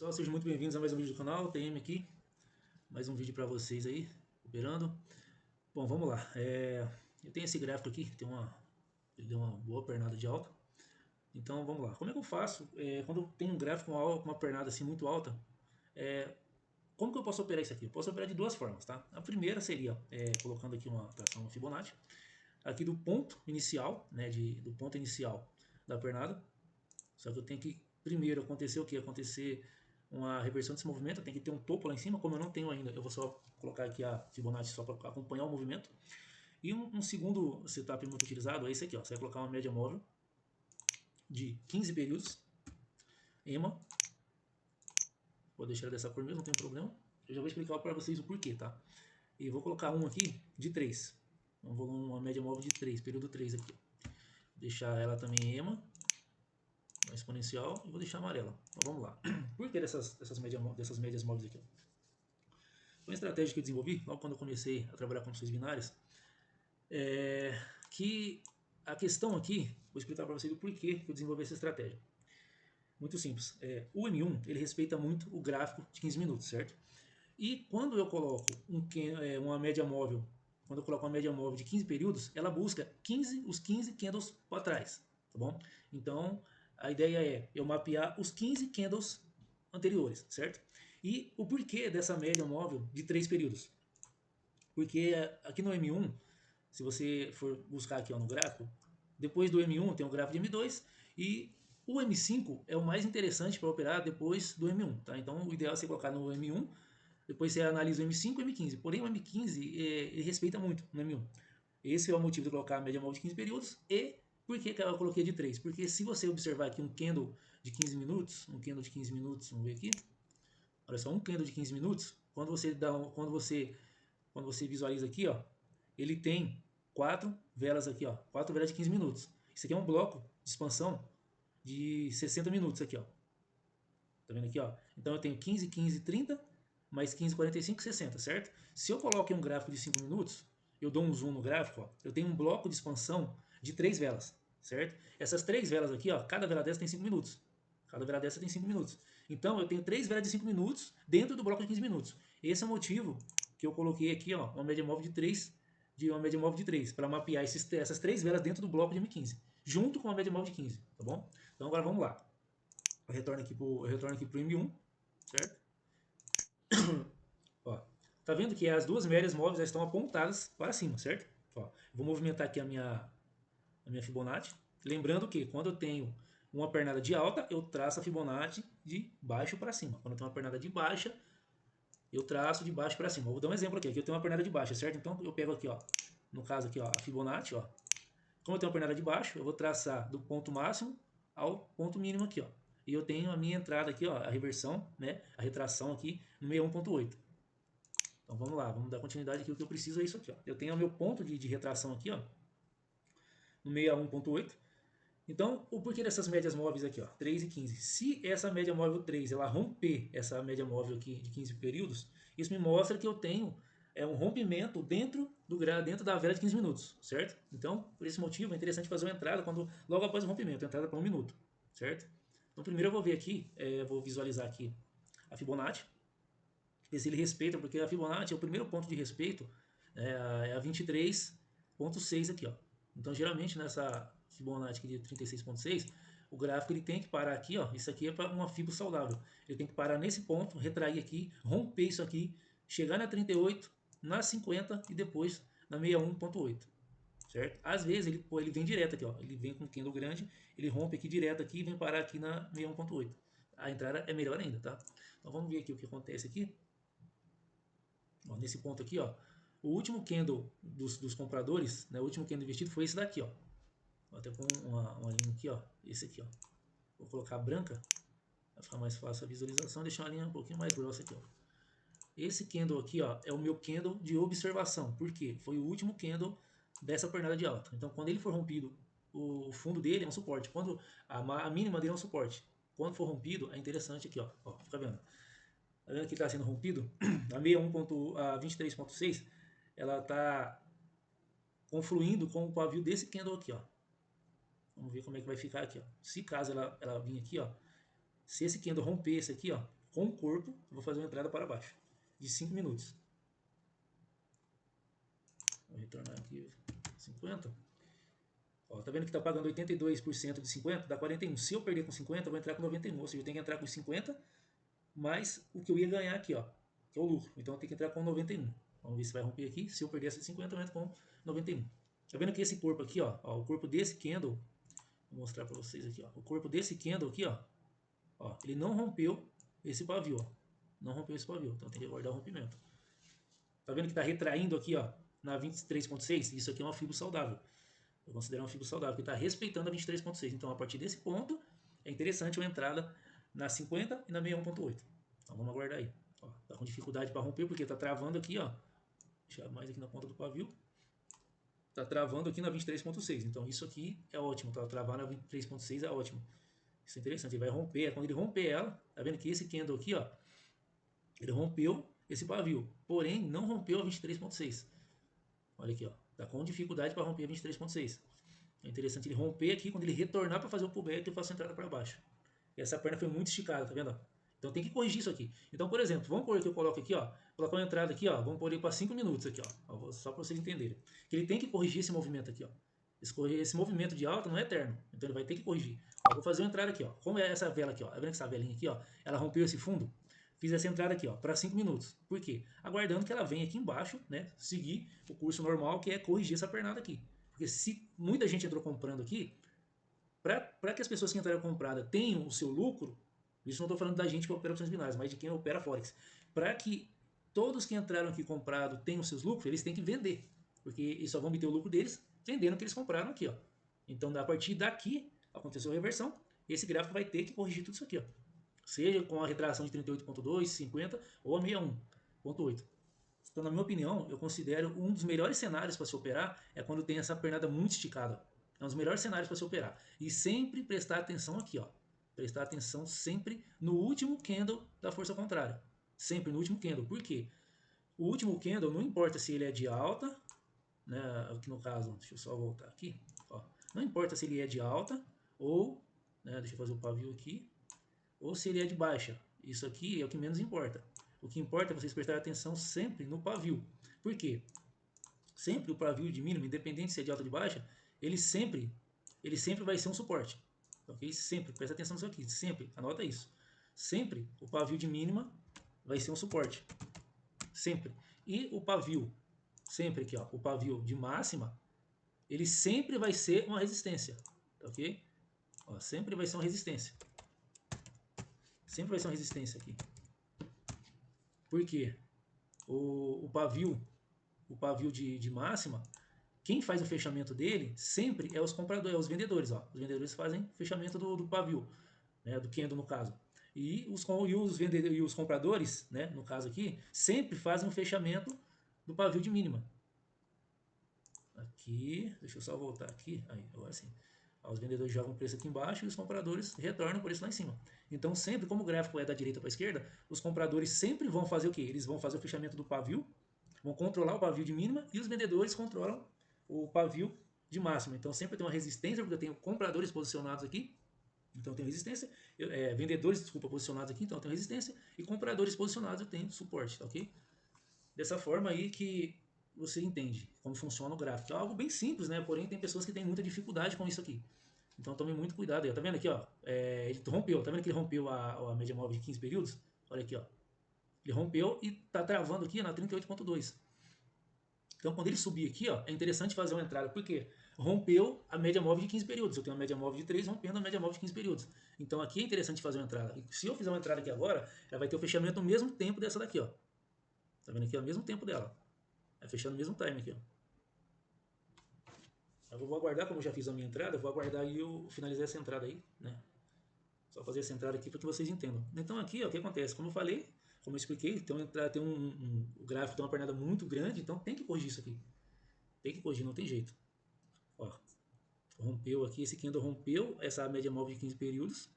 Pessoal, sejam muito bem-vindos a mais um vídeo do canal, TM aqui, mais um vídeo para vocês aí, operando. Bom, vamos lá, eu tenho esse gráfico aqui, ele deu uma boa pernada de alta, então vamos lá. Como é que eu faço quando eu tenho um gráfico com uma pernada assim muito alta, como que eu posso operar isso aqui? Eu posso operar de duas formas, tá? A primeira seria colocando aqui uma tração Fibonacci, aqui do ponto inicial, né, do ponto inicial da pernada, só que eu tenho que primeiro acontecer o que? Acontecer uma reversão desse movimento, tem que ter um topo lá em cima, como eu não tenho ainda, eu vou só colocar aqui a Fibonacci só para acompanhar o movimento. E um segundo setup muito utilizado é esse aqui, ó. Você vai colocar uma média móvel de 15 períodos, EMA, vou deixar dessa cor mesmo, não tem problema. Eu já vou explicar para vocês o porquê, tá? E vou colocar um aqui de 3, uma média móvel de 3, período 3 aqui. Deixar ela também EMA, exponencial, e vou deixar amarela. Então vamos lá. Por que dessas médias móveis aqui? Foi uma estratégia que eu desenvolvi logo quando eu comecei a trabalhar com funções binárias. Que a questão aqui, vou explicar para vocês o porquê que eu desenvolvi essa estratégia. Muito simples. O M1 ele respeita muito o gráfico de 15 minutos, certo? E quando eu coloco uma média móvel, quando eu coloco uma média móvel de 15 períodos, ela busca os 15 candles para trás, tá bom? Então, a ideia é eu mapear os 15 candles anteriores, certo? E o porquê dessa média móvel de 3 períodos? Porque aqui no M1, se você for buscar aqui ó, no gráfico, depois do M1 tem o gráfico de M2 e o M5 é o mais interessante para operar depois do M1, tá? Então, o ideal é você colocar no M1, depois você analisa o M5 e o M15. Porém, o M15 ele respeita muito no M1. Esse é o motivo de colocar a média móvel de 15 períodos. E por que eu coloquei de 3? Porque se você observar aqui um candle de 15 minutos, vamos ver aqui. Olha só, um candle de 15 minutos, quando você visualiza aqui, ó, ele tem 4 velas aqui, ó, 4 velas de 15 minutos. Isso aqui é um bloco de expansão de 60 minutos aqui, ó. Tá vendo aqui, ó? Então eu tenho 15, 15, 30, mais 15, 45, 60, certo? Se eu coloco um gráfico de 5 minutos, eu dou um zoom no gráfico, ó, eu tenho um bloco de expansão de 3 velas, certo? Essas 3 velas aqui, ó, cada vela dessa tem 5 minutos. Cada vela dessa tem 5 minutos. Então eu tenho 3 velas de 5 minutos dentro do bloco de 15 minutos. Esse é o motivo que eu coloquei aqui, ó, uma média móvel de 3, para mapear essas 3 velas dentro do bloco de M15, junto com a média móvel de 15, tá bom? Então agora vamos lá. Eu retorno aqui pro M1, certo? Ó, tá vendo que as duas médias móveis já estão apontadas para cima, certo? Ó, vou movimentar aqui a minha Fibonacci. Lembrando que quando eu tenho uma pernada de alta, eu traço a Fibonacci de baixo para cima. Quando eu tenho uma pernada de baixa, eu traço de baixo para cima. Vou dar um exemplo aqui. Aqui eu tenho uma pernada de baixa, certo? Então eu pego aqui, ó, no caso aqui, ó, a Fibonacci, ó. Como eu tenho uma pernada de baixo, eu vou traçar do ponto máximo ao ponto mínimo aqui, ó. E eu tenho a minha entrada aqui, ó, a reversão, né, a retração aqui no 61.8. Então vamos lá, vamos dar continuidade aqui. O que eu preciso é isso aqui, ó. Eu tenho o meu ponto de retração aqui, ó, no 61.8. Então, o porquê dessas médias móveis aqui, ó, 3 e 15? Se essa média móvel 3 ela romper essa média móvel aqui de 15 períodos, isso me mostra que eu tenho um rompimento dentro da vela de 15 minutos, certo? Então, por esse motivo, é interessante fazer uma entrada logo após o rompimento, entrada para 1 minuto, certo? Então, primeiro eu vou ver aqui, vou visualizar aqui a Fibonacci, ver se ele respeita, porque a Fibonacci é o primeiro ponto de respeito, é a 23.6 aqui, ó. Então, geralmente, nessa Fibonacci aqui de 36.6, o gráfico ele tem que parar aqui, ó. Isso aqui é para uma fibra saudável. Ele tem que parar nesse ponto, retrair aqui, romper isso aqui, chegar na 38, na 50 e depois na 61.8, certo? Às vezes ele vem direto aqui, ó. Ele vem com um candle grande, ele rompe aqui direto aqui e vem parar aqui na 61.8. A entrada é melhor ainda, tá? Então vamos ver aqui o que acontece aqui. Ó, nesse ponto aqui, ó, o último candle dos compradores, né, o último candle investido foi esse daqui, ó. Vou até pôr uma linha aqui, ó, esse aqui, ó. Vou colocar branca, vai ficar mais fácil a visualização, deixar uma linha um pouquinho mais grossa aqui, ó. Esse candle aqui, ó, é o meu candle de observação, porque foi o último candle dessa pernada de alta. Então, quando ele for rompido, o fundo dele é um suporte. Quando a mínima dele é um suporte. Quando for rompido, é interessante aqui, ó, fica vendo. Tá vendo que está sendo rompido? A 23.6 ela está confluindo com o pavio desse candle aqui, ó. Vamos ver como é que vai ficar aqui, ó. Se caso ela vir aqui, ó, se esse candle romper esse aqui, ó, com o corpo, eu vou fazer uma entrada para baixo, de 5 minutos. Vou retornar aqui, 50. Ó, tá vendo que tá pagando 82% de 50, dá 41. Se eu perder com 50, eu vou entrar com 91. Ou seja, eu tenho que entrar com 50 mais o que eu ia ganhar aqui, ó, que é o lucro. Então eu tenho que entrar com 91. Vamos ver se vai romper aqui. Se eu perder essa de 50, eu entro com 91. Tá vendo que esse corpo aqui, ó, o corpo desse candle, vou mostrar para vocês aqui, ó, o corpo desse candle aqui, ó, ele não rompeu esse pavio, ó. Não rompeu esse pavio, então tem que aguardar o rompimento. Tá vendo que tá retraindo aqui, ó, na 23.6? Isso aqui é uma fibra saudável. Eu considero uma fibra saudável, que está respeitando a 23.6. Então, a partir desse ponto, é interessante uma entrada na 50 e na 61.8. Então, vamos aguardar aí. Ó, tá com dificuldade para romper, porque tá travando aqui, ó. Deixa mais aqui na ponta do pavio. Tá travando aqui na 23.6. Então, isso aqui é ótimo. Tá travar na 23.6 é ótimo. Isso é interessante. Ele vai romper. Quando ele romper ela, tá vendo que esse candle aqui, ó, ele rompeu esse pavio. Porém, não rompeu a 23.6. Olha aqui, ó. Tá com dificuldade para romper a 23.6. É interessante ele romper aqui, quando ele retornar para fazer o pullback, eu faço a entrada para baixo. E essa perna foi muito esticada, tá vendo? Então tem que corrigir isso aqui. Então, por exemplo, vamos pôr que eu coloco aqui, ó, colocar uma entrada aqui, ó, vamos pôr ele para 5 minutos aqui, ó, só para vocês entenderem. Que ele tem que corrigir esse movimento aqui, ó. Esse movimento de alta não é eterno, então ele vai ter que corrigir. Ó, vou fazer uma entrada aqui, ó. Como é essa vela aqui, ó, tá vendo que essa velinha aqui, ó, ela rompeu esse fundo? Fiz essa entrada aqui, ó, para 5 minutos. Por quê? Aguardando que ela venha aqui embaixo, né, seguir o curso normal, que é corrigir essa pernada aqui. Porque se muita gente entrou comprando aqui, para que as pessoas que entraram comprada tenham o seu lucro, isso não estou falando da gente que opera opções binárias, mas de quem opera Forex. Para que todos que entraram aqui comprado tenham seus lucros, eles têm que vender. Porque eles só vão obter o lucro deles vendendo o que eles compraram aqui. Ó. Então, a partir daqui, aconteceu a reversão, esse gráfico vai ter que corrigir tudo isso aqui. Ó. Seja com a retração de 38.2, 50 ou a 61.8. Então, na minha opinião, eu considero um dos melhores cenários para se operar é quando tem essa pernada muito esticada. É um dos melhores cenários para se operar. E sempre prestar atenção aqui, ó. Prestar atenção sempre no último candle da força contrária. Sempre no último candle. Por quê? O último candle, não importa se ele é de alta, né, aqui no caso, deixa eu só voltar aqui. Ó, não importa se ele é de alta ou, né, deixa eu fazer o pavio aqui, ou se ele é de baixa. Isso aqui é o que menos importa. O que importa é vocês prestarem atenção sempre no pavio. Por quê? Sempre o pavio de mínimo, independente se é de alta ou de baixa, ele sempre vai ser um suporte. Ok? Sempre, presta atenção nisso aqui, sempre, anota isso. Sempre o pavio de mínima vai ser um suporte. Sempre. E o pavio, sempre aqui, ó, o pavio de máxima, ele sempre vai ser uma resistência. Ok? Ó, sempre vai ser uma resistência. Sempre vai ser uma resistência aqui. Por quê? O pavio de máxima, quem faz o fechamento dele sempre é os compradores, é os vendedores. Ó. Os vendedores fazem o fechamento do pavio, né, do candle no caso. E os compradores, né, no caso aqui, sempre fazem o fechamento do pavio de mínima. Aqui, deixa eu só voltar aqui. Aí, agora sim. Os vendedores jogam o preço aqui embaixo e os compradores retornam o preço lá em cima. Então, sempre, como o gráfico é da direita para a esquerda, os compradores sempre vão fazer o quê? Eles vão fazer o fechamento do pavio, vão controlar o pavio de mínima e os vendedores controlam o pavio de máxima. Então, sempre tem uma resistência, porque eu tenho compradores posicionados aqui, então eu tenho resistência, vendedores, desculpa, posicionados aqui, então eu tenho resistência, e compradores posicionados eu tenho suporte, tá ok? Dessa forma aí que você entende como funciona o gráfico. É algo bem simples, né? Porém, tem pessoas que têm muita dificuldade com isso aqui. Então tome muito cuidado aí. Tá vendo aqui, ó? Ele rompeu. Tá vendo que ele rompeu a média móvel de 15 períodos? Olha aqui, ó. Ele rompeu e tá travando aqui na 38.2. Então quando ele subir aqui, ó, é interessante fazer uma entrada. Por quê? Rompeu a média móvel de 15 períodos. Eu tenho uma média móvel de 3 rompendo a média móvel de 15 períodos. Então aqui é interessante fazer uma entrada. E se eu fizer uma entrada aqui agora, ela vai ter o fechamento no mesmo tempo dessa daqui, ó. Tá vendo aqui? Ó, o mesmo tempo dela. Vai fechando no mesmo time aqui, ó. Eu vou aguardar, como eu já fiz a minha entrada, eu vou aguardar e eu finalizar essa entrada aí, né? Só fazer essa entrada aqui para que vocês entendam. Então aqui, ó, o que acontece? Como eu falei, como eu expliquei, tem o gráfico tem uma pernada muito grande, então tem que corrigir isso aqui. Tem que corrigir, não tem jeito. Ó, rompeu aqui, esse candle rompeu essa média móvel de 15 períodos.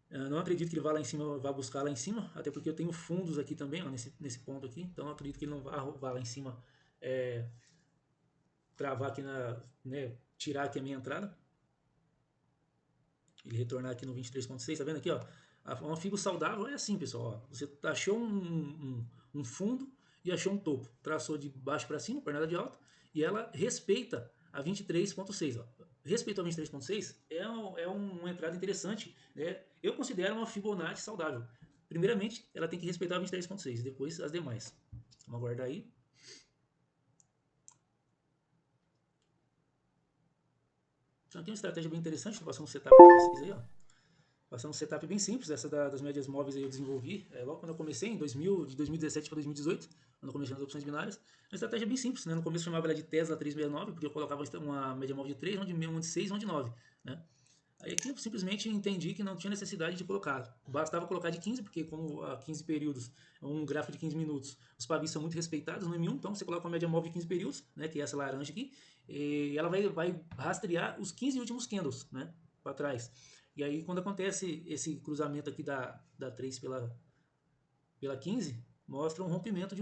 Não acredito que ele vá lá em cima, vá buscar lá em cima, até porque eu tenho fundos aqui também, ó, nesse ponto aqui, então eu acredito que ele não vá lá em cima travar aqui né, tirar aqui a minha entrada. Ele retornar aqui no 23.6, tá vendo aqui, ó? Uma fibo saudável é assim, pessoal. Ó, você achou um fundo e achou um topo. Traçou de baixo para cima, pernada de alta, e ela respeita a 23,6. Respeito a 23,6 é uma entrada interessante. Né? Eu considero uma Fibonacci saudável. Primeiramente, ela tem que respeitar a 23,6, depois as demais. Vamos aguardar aí. Então aqui é uma estratégia bem interessante, estou passando um setup para vocês aí, ó. Passando um setup bem simples, essa das médias móveis aí eu desenvolvi logo quando eu comecei, de 2017 para 2018, quando eu comecei nas opções binárias. Uma estratégia bem simples, né? No começo eu chamava ela de Tesla 369, porque eu colocava uma média móvel de 3, uma de 6, uma de 9, né? Aí aqui eu simplesmente entendi que não tinha necessidade de colocar. Bastava colocar de 15, porque como a 15 períodos, um gráfico de 15 minutos, os pavis são muito respeitados no M1, então você coloca uma média móvel de 15 períodos, né, que é essa laranja aqui, e ela vai rastrear os 15 últimos candles, né, para trás. E aí quando acontece esse cruzamento aqui da 3 pela 15, mostra um rompimento de um